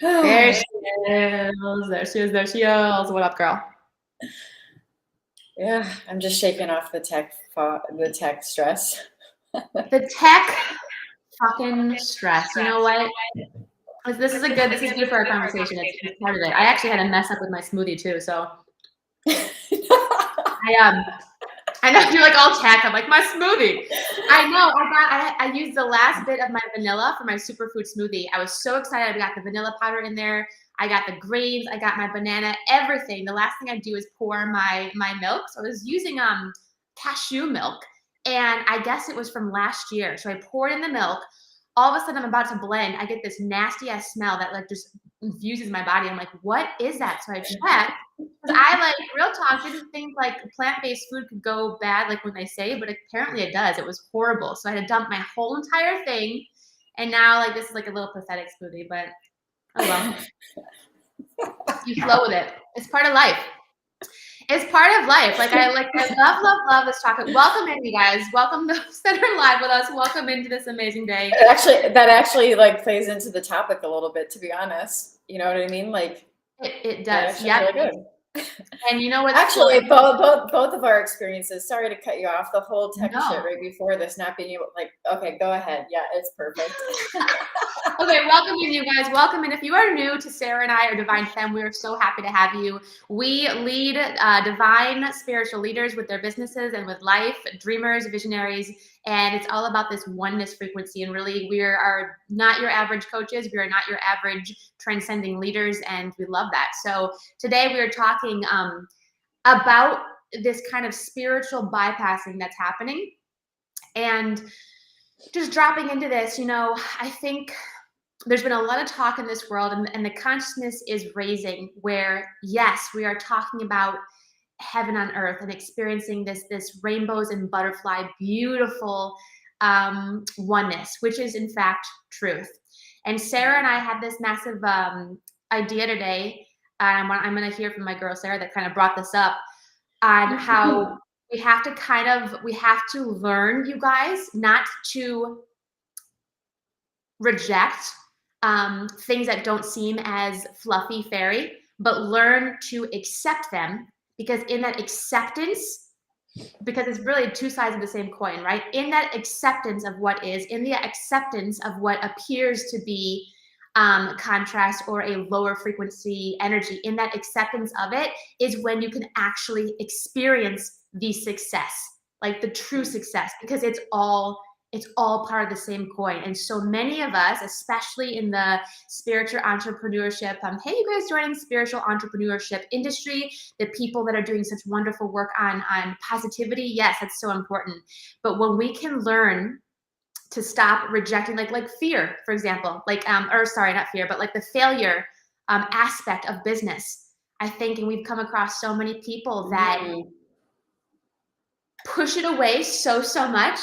There she is. There she is. There she is. What up, girl? Yeah, I'm just shaking off the tech stress. The tech fucking stress. You know what? This is good for our conversation. It's part of it. I actually had to mess up with my smoothie too. So I know you're like all tech. I'm like my smoothie. I know. I used the last bit of my vanilla for my superfood smoothie. I was so excited. I got the vanilla powder in there. I got the grains. I got my banana. Everything. The last thing I do is pour my milk. So I was using cashew milk, and I guess it was from last year. So I poured in the milk. All of a sudden, I'm about to blend. I get this nasty ass smell that like just infuses my body. I'm like, what is that? So I check. Because I like real talk didn't think like plant-based food could go bad like when they say, but apparently it does. It was horrible. So I had to dump my whole entire thing, and now like this is like a little pathetic smoothie, but oh well. You flow with it. It's part of life. It's part of life. Like I love this topic. Welcome in, you guys. Welcome those that are live with us. Welcome into this amazing day. That actually like plays into the topic a little bit, to be honest. You know what I mean? Like it does. Yeah. Really good. And you know what? Actually, both of our experiences. Sorry to cut you off. The whole tech shit right before this, not being able, like, okay, go ahead. Yeah, it's perfect. Okay, welcome in, you guys. Welcome in. If you are new to Sarah and I or Divine Femme, we are so happy to have you. We lead divine spiritual leaders with their businesses and with life, dreamers, visionaries, and it's all about this oneness frequency. And really, we are not your average coaches. We are not your average transcending leaders, and we love that. So today we are talking about this kind of spiritual bypassing that's happening. And just dropping into this, you know, I think there's been a lot of talk in this world, and the consciousness is raising where, yes, we are talking about heaven on earth and experiencing this rainbows and butterfly, beautiful oneness, which is in fact truth. And Sarah and I had this massive idea today. I'm going to hear from my girl Sarah that kind of brought this up on how we have to learn, you guys, not to reject things that don't seem as fluffy fairy, but learn to accept them, because in that acceptance, because it's really two sides of the same coin, right? In that acceptance of what is, in the acceptance of what appears to be contrast or a lower frequency energy, in that acceptance of it is when you can actually experience the success, like the true success, because it's all part of the same coin. And so many of us, especially in the spiritual entrepreneurship, hey, you guys joining spiritual entrepreneurship industry, the people that are doing such wonderful work on positivity, yes, that's so important. But when we can learn to stop rejecting, like fear, for example, or sorry, not fear, but like the failure aspect of business, I think, and we've come across so many people that push it away so much,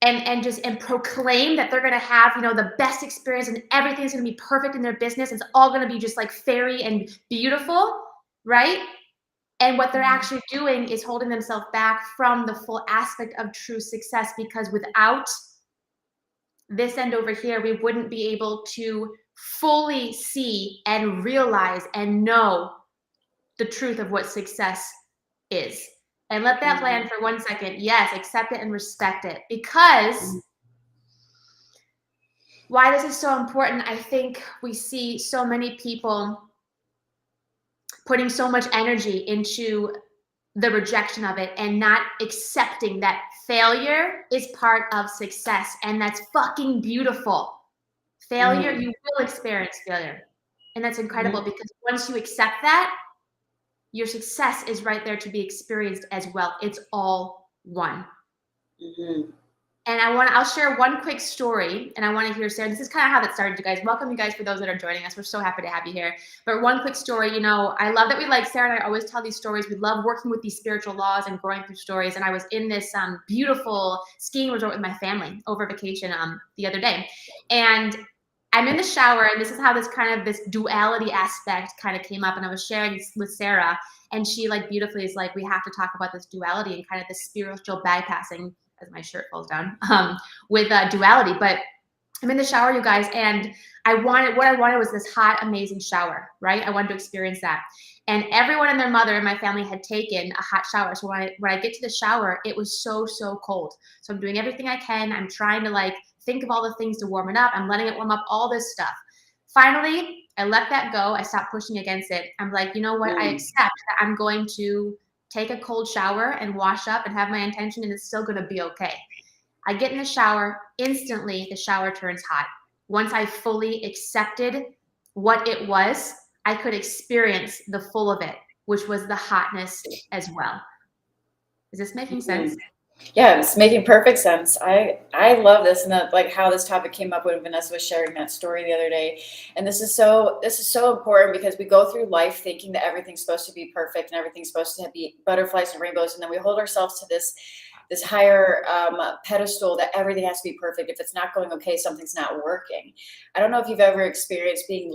and proclaim that they're going to have, you know, the best experience and everything's going to be perfect in their business. It's all going to be just like fairy and beautiful, right? And what they're actually doing is holding themselves back from the full aspect of true success, because without this end over here, we wouldn't be able to fully see and realize and know the truth of what success is. And let that land for 1 second. Yes, accept it and respect it. Because why this is so important, I think we see so many people putting so much energy into the rejection of it and not accepting that failure is part of success. And that's fucking beautiful. Failure, you will experience failure. And that's incredible, because once you accept that, your success is right there to be experienced as well. It's all one. And I'll share one quick story, and I want to hear Sarah. This is kind of how that started, you guys. Welcome, you guys, for those that are joining us. We're so happy to have you here. But one quick story, you know, I love that Sarah and I always tell these stories. We love working with these spiritual laws and growing through stories. And I was in this beautiful skiing resort with my family over vacation the other day. And I'm in the shower, and this is how this duality aspect kind of came up. And I was sharing with Sarah, and she like beautifully is like, we have to talk about this duality and kind of the spiritual bypassing, as my shirt falls down, with duality. But I'm in the shower, you guys, and what I wanted was this hot, amazing shower, right? I wanted to experience that. And everyone and their mother in my family had taken a hot shower. So when I get to the shower, it was so, so cold. So I'm doing everything I can. I'm trying to like think of all the things to warm it up. I'm letting it warm up, all this stuff. Finally, I let that go. I stopped pushing against it. I'm like, you know what? I accept that I'm going to take a cold shower and wash up and have my intention, and it's still going to be okay. I get in the shower, instantly the shower turns hot. Once I fully accepted what it was, I could experience the full of it, which was the hotness as well. Is this making sense? Yeah, it's making perfect sense. I love this, and like how this topic came up when Vanessa was sharing that story the other day. And this is so important, because we go through life thinking that everything's supposed to be perfect and everything's supposed to be butterflies and rainbows, and then we hold ourselves to this higher pedestal that everything has to be perfect. If it's not going okay, something's not working. I don't know if you've ever experienced being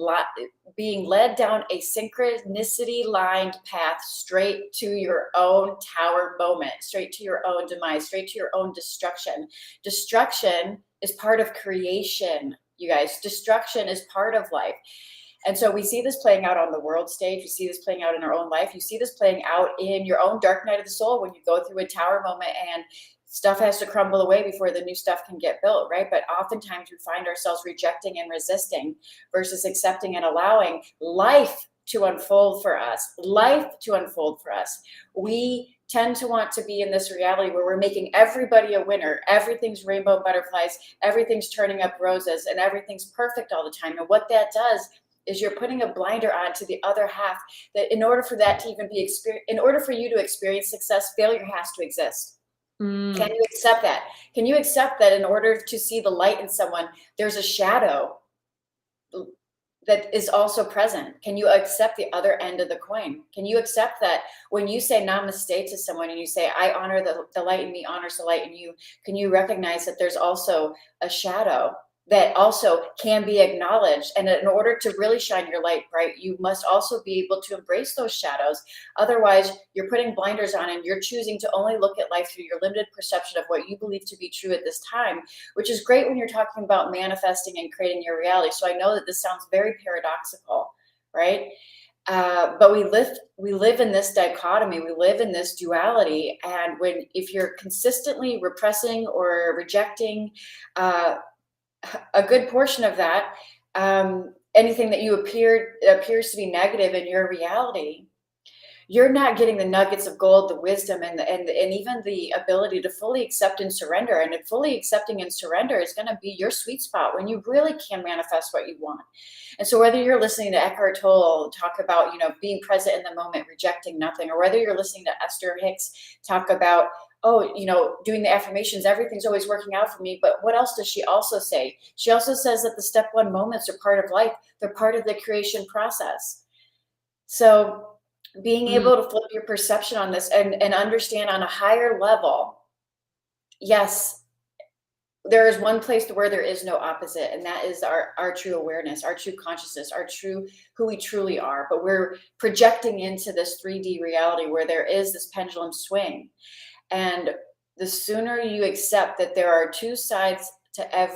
led down a synchronicity lined path straight to your own tower moment, straight to your own demise, straight to your own destruction. Destruction is part of creation, you guys. Destruction is part of life. And so we see this playing out on the world stage. We see this playing out in our own life. You see this playing out in your own dark night of the soul, when you go through a tower moment and stuff has to crumble away before the new stuff can get built, right? But oftentimes we find ourselves rejecting and resisting versus accepting and allowing life to unfold for us. We tend to want to be in this reality where we're making everybody a winner. Everything's rainbow and butterflies. Everything's turning up roses, and everything's perfect all the time. And what that does is you're putting a blinder on to the other half, that in order for that to even be in order for you to experience success, failure has to exist. Can you accept that? Can you accept that in order to see the light in someone, there's a shadow that is also present? Can you accept the other end of the coin? Can you accept that when you say namaste to someone and you say, I honor the light in me, honors the light in you, can you recognize that there's also a shadow that also can be acknowledged? And in order to really shine your light bright, you must also be able to embrace those shadows. Otherwise, you're putting blinders on and you're choosing to only look at life through your limited perception of what you believe to be true at this time, which is great when you're talking about manifesting and creating your reality. So I know that this sounds very paradoxical, right? But we live in this dichotomy. We live in this duality. And if you're consistently repressing or rejecting a good portion of that, anything that appears to be negative in your reality, you're not getting the nuggets of gold, the wisdom, and even the ability to fully accept and surrender. And fully accepting and surrender is going to be your sweet spot when you really can manifest what you want. And so whether you're listening to Eckhart Tolle talk about, being present in the moment, rejecting nothing, or whether you're listening to Esther Hicks talk about, doing the affirmations, everything's always working out for me. But what else does she also say? She also says that the step one moments are part of life. They're part of the creation process. So being able to flip your perception on this and understand on a higher level, yes, there is one place where there is no opposite, and that is our true awareness, our true consciousness, who we truly are. But we're projecting into this 3D reality where there is this pendulum swing. And the sooner you accept that there are two sides to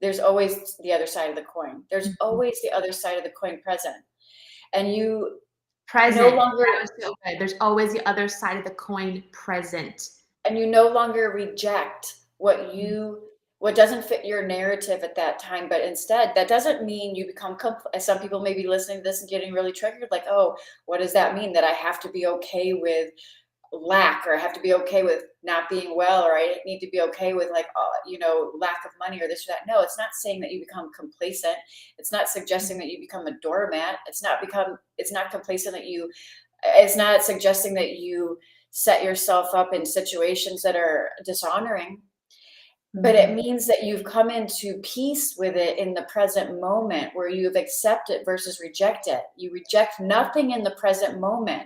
there's always the other side of the coin. There's always the other side of the coin present. And you no longer, there's always the other side of the coin present. And you no longer reject what doesn't fit your narrative at that time. But instead, that doesn't mean you become, some people may be listening to this and getting really triggered, like, oh, what does that mean? That I have to be okay with lack, or I have to be okay with not being well, or I need to be okay with lack of money or this or that. No, it's not saying that you become complacent. It's not suggesting that you become a doormat. It's not complacent it's not suggesting that you set yourself up in situations that are dishonoring, but it means that you've come into peace with it in the present moment, where you've accepted versus reject it. You reject nothing in the present moment.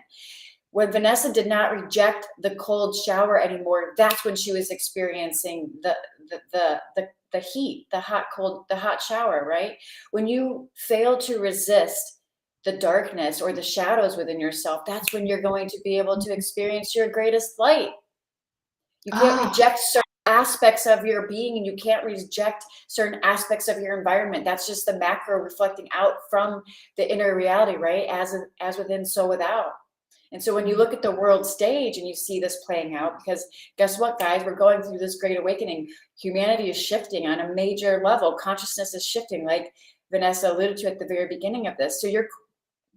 When Vanessa did not reject the cold shower anymore, that's when she was experiencing the heat, the hot shower, right? When you fail to resist the darkness or the shadows within yourself, that's when you're going to be able to experience your greatest light. You can't reject certain aspects of your being, and you can't reject certain aspects of your environment. That's just the macro reflecting out from the inner reality, right? As within, so without. And so when you look at the world stage and you see this playing out, because guess what, guys, we're going through this great awakening. Humanity is shifting on a major level. Consciousness is shifting, like Vanessa alluded to at the very beginning of this. So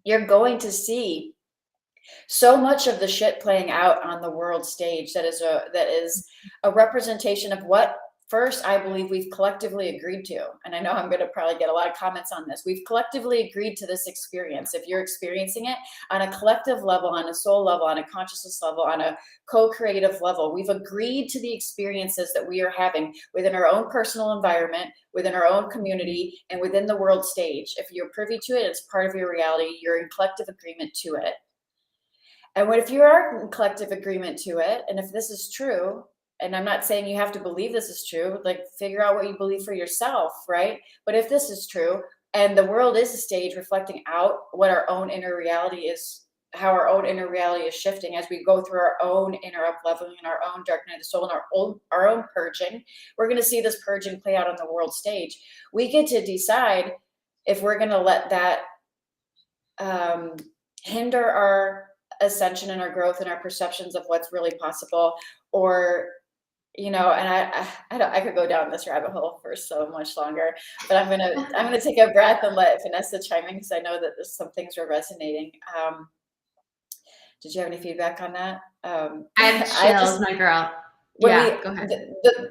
you're going to see so much of the shit playing out on the world stage that is a representation of what, first, I believe we've collectively agreed to. And I know I'm going to probably get a lot of comments on this. We've collectively agreed to this experience. If you're experiencing it on a collective level, on a soul level, on a consciousness level, on a co-creative level, we've agreed to the experiences that we are having within our own personal environment, within our own community, and within the world stage. If you're privy to it, it's part of your reality. You're in collective agreement to it. And if you are in collective agreement to it, and if this is true, and I'm not saying you have to believe this is true, like figure out what you believe for yourself, right? But if this is true, and the world is a stage reflecting out what our own inner reality is, how our own inner reality is shifting as we go through our own inner up-leveling and our own dark night of the soul and our own purging, we're going to see this purging play out on the world stage. We get to decide if we're going to let that hinder our ascension and our growth and our perceptions of what's really possible, or and I could go down this rabbit hole for so much longer, but I'm gonna take a breath and let Vanessa chime in, because I know that some things are resonating. Did you have any feedback on that? I have chills, my girl. Go ahead.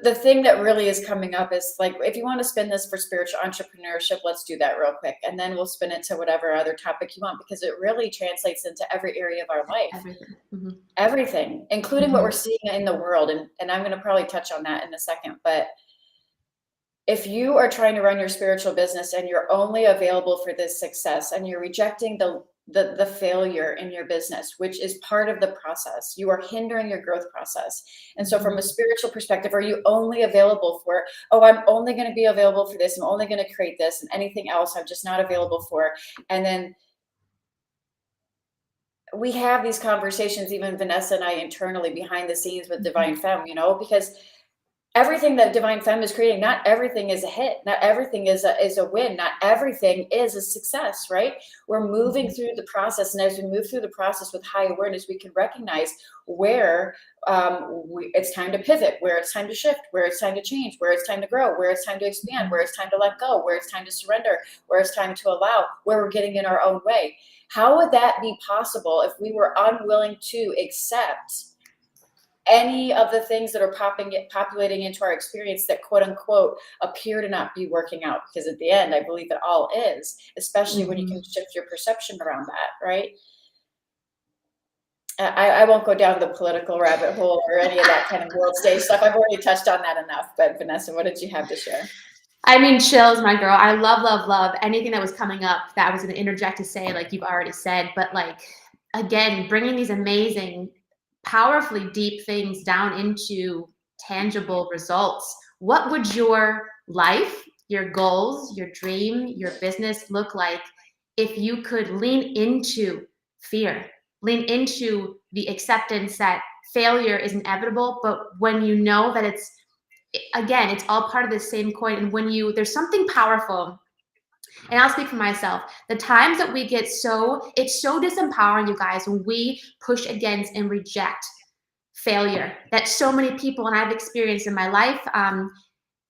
The thing that really is coming up is, like, if you want to spin this for spiritual entrepreneurship, let's do that real quick. And then we'll spin it to whatever other topic you want, because it really translates into every area of our life. Everything. Mm-hmm. Everything, including what we're seeing in the world. And I'm going to probably touch on that in a second. But if you are trying to run your spiritual business and you're only available for this success, and you're rejecting the failure in your business, which is part of the process, you are hindering your growth process. And so from a spiritual perspective, are you only available for, I'm only going to be available for this, I'm only going to create this, and anything else I'm just not available for? And then we have these conversations, even Vanessa and I, internally behind the scenes with Divine Femme, because everything that Divine Femme is creating, not everything is a hit. Not everything is a win. Not everything is a success, right? We're moving through the process. And as we move through the process with high awareness, we can recognize where it's time to pivot, where it's time to shift, where it's time to change, where it's time to grow, where it's time to expand, where it's time to let go, where it's time to surrender, where it's time to allow, where we're getting in our own way. How would that be possible if we were unwilling to accept any of the things that are populating into our experience that, quote unquote, appear to not be working out? Because at the end, I believe it all is, especially when you can shift your perception around that, right? I won't go down the political rabbit hole or any of that kind of world stage stuff. I've already touched on that enough. But Vanessa, what did you have to share? I mean, chills, my girl. I love anything that was coming up that I was going to interject to say, like you've already said. But like, again, bringing these amazing, powerfully deep things down into tangible results. What would your life, your goals, your dream, your business look like if you could lean into fear, lean into the acceptance that failure is inevitable, but when you know that it's all part of the same coin, and when there's something powerful. And I'll speak for myself. The times that we get it's so disempowering, you guys, when we push against and reject failure that so many people, and I've experienced in my life,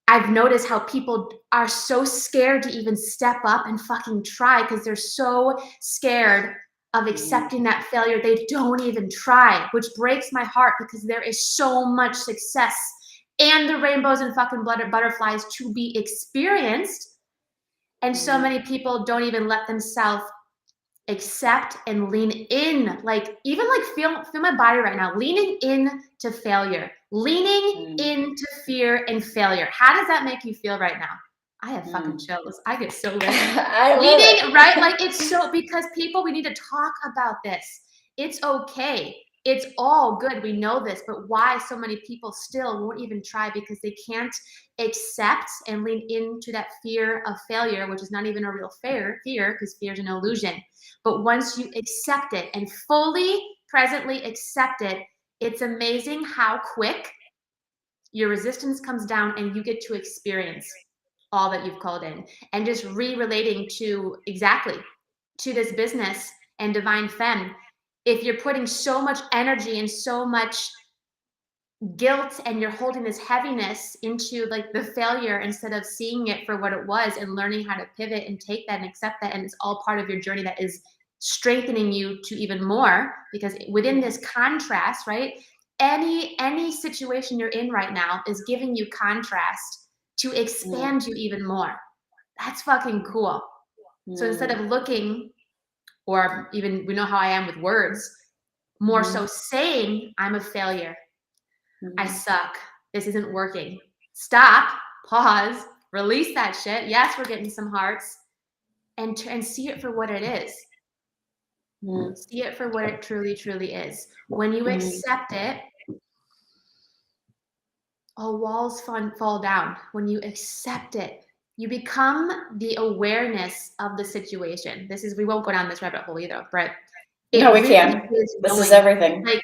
I've noticed how people are so scared to even step up and fucking try, because they're so scared of accepting that failure. They don't even try, which breaks my heart, because there is so much success and the rainbows and fucking butterflies to be experienced. And so many people don't even let themselves accept and lean in, like even like feel my body right now, leaning in to failure, leaning into fear and failure. How does that make you feel right now? I have fucking chills. I get so ready. Leaning, right? Like it's so, because people, we need to talk about this. It's okay. It's all good. We know this, but why so many people still won't even try? Because they can't accept and lean into that fear of failure, which is not even a real fear, because fear is an illusion. But once you accept it and fully, presently accept it, it's amazing how quick your resistance comes down and you get to experience all that you've called in, and just relating to exactly to this business and divine femme. If you're putting so much energy and so much guilt and you're holding this heaviness into like the failure instead of seeing it for what it was and learning how to pivot and take that and accept that, and it's all part of your journey that is strengthening you to even more, because within this contrast, right, any situation you're in right now is giving you contrast to expand you even more. That's fucking cool. So instead of looking, or even, we know how I am with words, more so saying I'm a failure, I suck, this isn't working. Stop, pause, release that shit. Yes, we're getting some hearts, and see it for what it is. See it for what it truly, truly is. When you accept it, all walls fall down. When you accept it, you become the awareness of the situation. This is, we won't go down this rabbit hole either, but no, we can. This is everything. Like,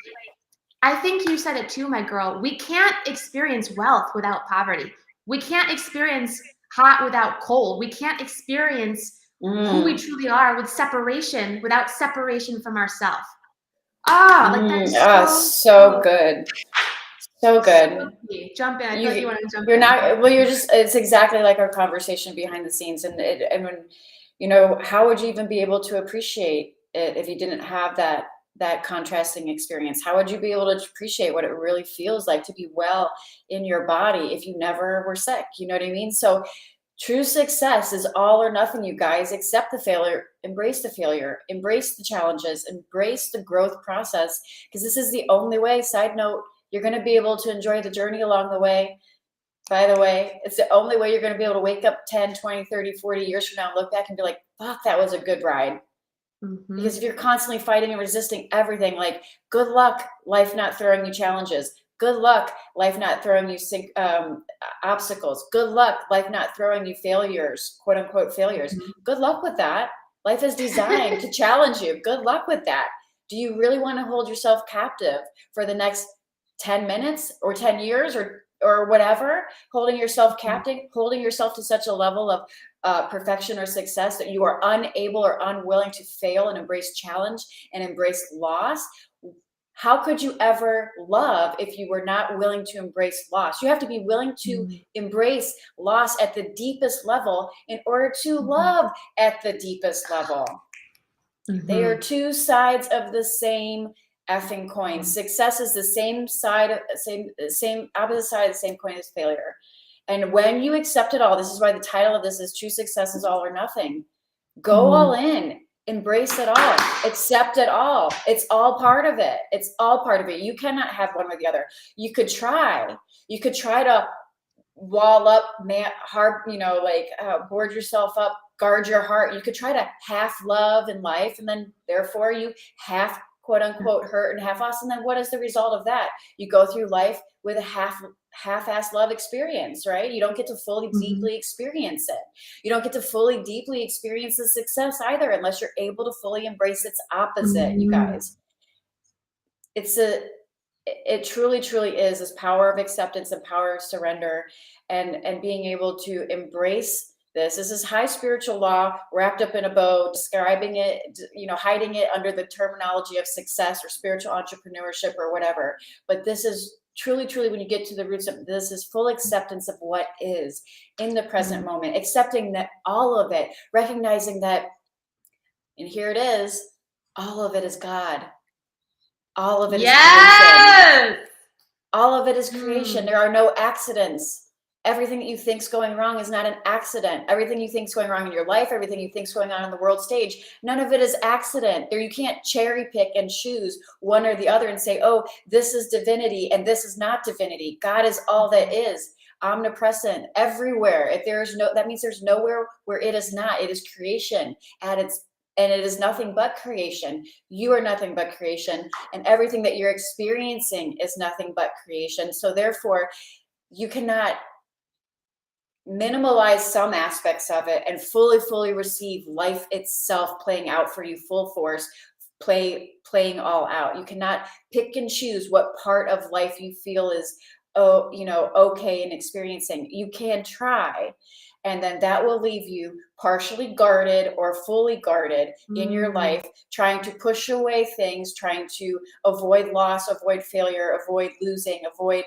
I think you said it too, my girl. We can't experience wealth without poverty. We can't experience hot without cold. We can't experience who we truly are with separation, without separation from ourselves. Like that's so good. So good. Jump in. I thought you wanted to jump in. You're not, well, you're just, it's exactly like our conversation behind the scenes. And when, you know, how would you even be able to appreciate it if you didn't have that contrasting experience? How would you be able to appreciate what it really feels like to be well in your body if you never were sick? You know what I mean? So true success is all or nothing, you guys. Accept the failure, embrace the challenges, embrace the growth process, because this is the only way. Side note, you're going to be able to enjoy the journey along the way. By the way, it's the only way you're going to be able to wake up 10, 20, 30, 40 years from now, look back and be like, fuck, that was a good ride. Because if you're constantly fighting and resisting everything, like, good luck, life not throwing you challenges. Good luck, life not throwing you obstacles. Good luck, life not throwing you failures, quote unquote failures. Good luck with that. Life is designed to challenge you. Good luck with that. Do you really want to hold yourself captive for the next 10 minutes or 10 years or whatever? Holding yourself captive, holding yourself to such a level of perfection or success that you are unable or unwilling to fail and embrace challenge and embrace loss. How could you ever love if you were not willing to embrace loss? You have to be willing to embrace loss at the deepest level in order to love at the deepest level. They are two sides of the same effing coin. Success is the same side, same opposite side of the same coin as failure. And when you accept it all, this is why the title of this is True Success is All or Nothing. Go all in. Embrace it all. Accept it all. It's all part of it. It's all part of it. You cannot have one or the other. You could try. You could try to wall up, board yourself up, guard your heart. You could try to half love in life, and then therefore you half quote unquote hurt and half loss. And then what is the result of that? You go through life with a half-ass love experience, right? You don't get to fully deeply experience it. You don't get to fully deeply experience the success either, unless you're able to fully embrace its opposite, you guys. It truly, truly is this power of acceptance and power of surrender, and being able to embrace this. This is high spiritual law wrapped up in a bow, describing it, hiding it under the terminology of success or spiritual entrepreneurship or whatever. But this is truly, truly, when you get to the roots of this, is full acceptance of what is in the present moment, accepting that all of it, recognizing that, and here it is, all of it is God. All of it is creation. All of it is creation. There are no accidents. Everything that you think is going wrong is not an accident. Everything you think is going wrong in your life, everything you think is going on in the world stage, none of it is accident. There, you can't cherry pick and choose one or the other and say, oh, this is divinity and this is not divinity. God is all that is, omnipresent, everywhere. If there is that means there's nowhere where it is not. It is creation and it is nothing but creation. You are nothing but creation, and everything that you're experiencing is nothing but creation. So therefore, you cannot minimalize some aspects of it and fully receive life itself playing out for you full force, playing all out. You cannot pick and choose what part of life you feel is okay in experiencing. You can try, and then that will leave you partially guarded or fully guarded in your life, trying to push away things, trying to avoid loss, avoid failure, avoid losing, avoid,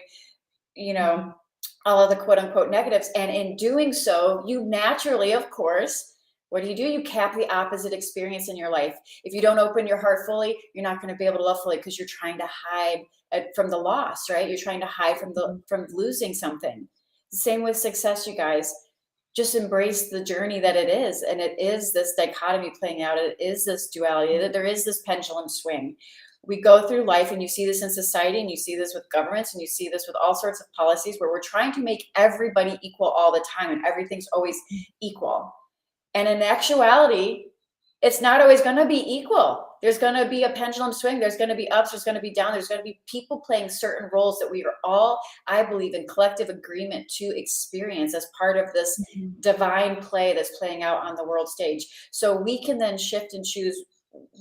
all of the quote unquote negatives. And in doing so, you naturally, of course, what do? You cap the opposite experience in your life. If you don't open your heart fully, you're not going to be able to love fully, because you're trying to hide from the loss, right? You're trying to hide from losing something. Same with success, you guys. Just embrace the journey that it is. And it is this dichotomy playing out. It is this duality. That there is this pendulum swing. We go through life, and you see this in society, and you see this with governments, and you see this with all sorts of policies where we're trying to make everybody equal all the time, and everything's always equal. And in actuality, it's not always going to be equal. There's going to be a pendulum swing. There's going to be ups. There's going to be down. There's going to be people playing certain roles that we are all, I believe, in collective agreement to experience as part of this divine play that's playing out on the world stage. So we can then shift and choose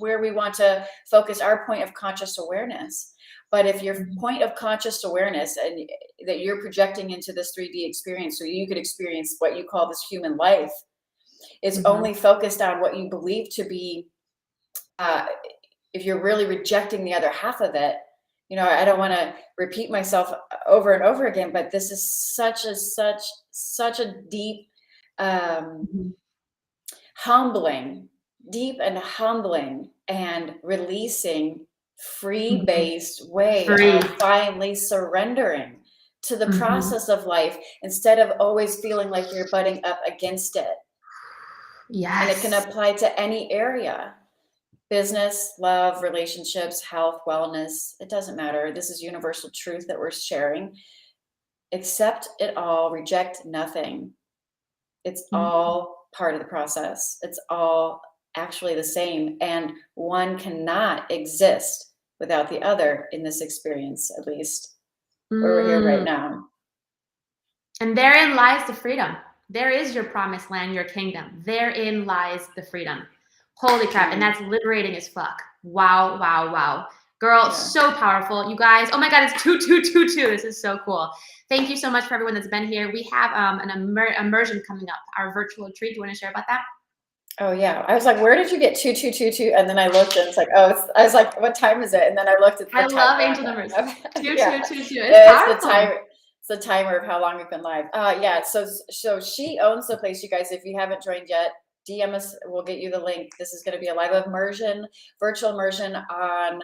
where we want to focus our point of conscious awareness. But if your point of conscious awareness and that you're projecting into this 3D experience, so you could experience what you call this human life, is only focused on what you believe to be, if you're really rejecting the other half of it, I don't want to repeat myself over and over again, but this is such a deep, deep and humbling and releasing, free-based way of finally surrendering to the process of life, instead of always feeling like you're butting up against it. Yes. And it can apply to any area: business, love, relationships, health, wellness. It doesn't matter. This is universal truth that we're sharing. Accept it all, reject nothing. It's all part of the process. It's all actually the same. And one cannot exist without the other in this experience, at least where we're here right now. And therein lies the freedom. There is your promised land, your kingdom. Therein lies the freedom. Holy crap. And that's liberating as fuck. Wow, wow, wow. Girl, so powerful. You guys, oh my God, it's 2222. This is so cool. Thank you so much for everyone that's been here. We have an immersion coming up, our virtual retreat. Do you want to share about that? Oh yeah. I was like, where did you get 2222? And then I looked, and it's like, I was like, what time is it? And then I looked at the time. I love angel numbers. 2222. It's the timer of how long we've been live. So she owns the place, you guys. If you haven't joined yet, DM us. We'll get you the link. This is going to be a live immersion, virtual immersion on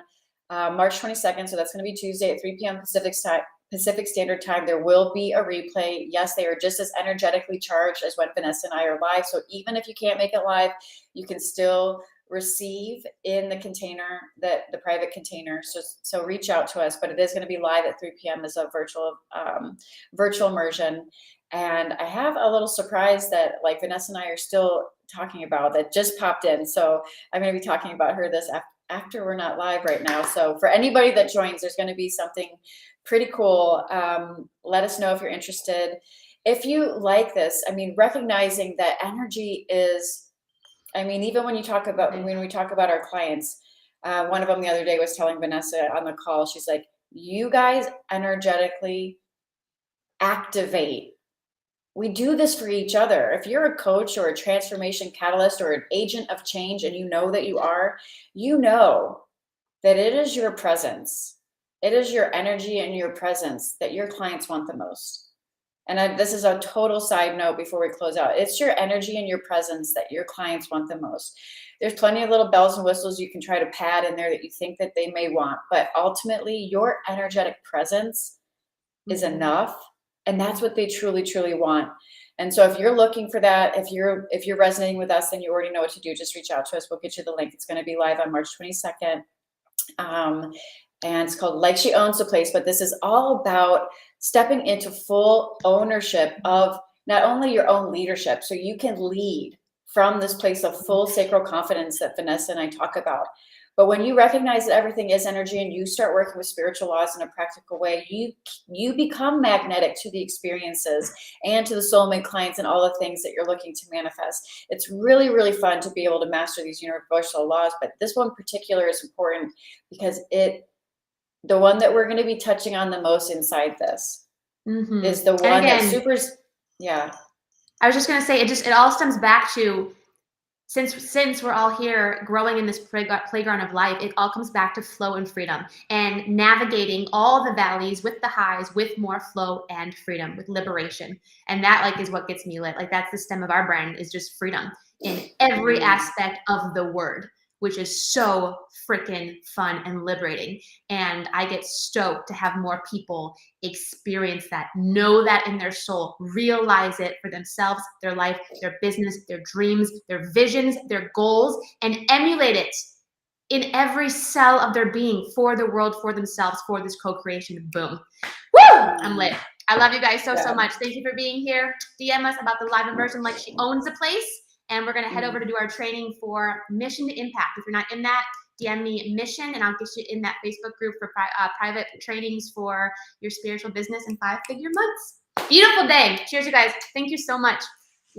March 22nd. So that's going to be Tuesday at 3 p.m. Pacific Standard Time. There will be a replay. Yes, they are just as energetically charged as when Vanessa and I are live. So even if you can't make it live, you can still receive in the container, the private container. So reach out to us, but it is going to be live at 3 p.m. as a virtual immersion. And I have a little surprise that like Vanessa and I are still talking about that just popped in. So I'm going to be talking about her this after we're not live right now. So for anybody that joins, there's going to be something pretty cool. Let us know if you're interested. If you like this, recognizing that energy is, even when we talk about our clients, one of them the other day was telling Vanessa on the call, she's like, you guys energetically activate. We do this for each other. If you're a coach or a transformation catalyst or an agent of change, and you know that you are, you know that it is your presence. It is your energy and your presence that your clients want the most. And this is a total side note before we close out. It's your energy and your presence that your clients want the most. There's plenty of little bells and whistles you can try to pad in there that you think that they may want, but ultimately your energetic presence is enough. And that's what they truly, truly want. And so if you're looking for that, if you're resonating with us, then you already know what to do. Just reach out to us. We'll get you the link. It's going to be live on March 22nd. And it's called Like She Owns the Place. But this is all about stepping into full ownership of not only your own leadership, so you can lead from this place of full sacral confidence that Vanessa and I talk about. But when you recognize that everything is energy and you start working with spiritual laws in a practical way, you become magnetic to the experiences and to the soulmate clients and all the things that you're looking to manifest. It's really, really fun to be able to master these universal laws. But this one in particular is important because the one that we're going to be touching on the most inside this is the And one that again, yeah. I was just gonna say, it all stems back to, since we're all here growing in this playground of life, it all comes back to flow and freedom, and navigating all the valleys with the highs, with more flow and freedom, with liberation. And that like is what gets me lit. Like that's the stem of our brand, is just freedom in every aspect of the word, which is so freaking fun and liberating. And I get stoked to have more people experience that, know that in their soul, realize it for themselves, their life, their business, their dreams, their visions, their goals, and emulate it in every cell of their being, for the world, for themselves, for this co-creation. Boom. Woo! I'm lit. I love you guys so much. Thank you for being here. DM us about the live immersion like she owns the place. And we're going to head over to do our training for Mission to Impact. If you're not in that, DM me Mission, and I'll get you in that Facebook group for private trainings for your spiritual business in 5-figure months. Beautiful day. Cheers, you guys. Thank you so much.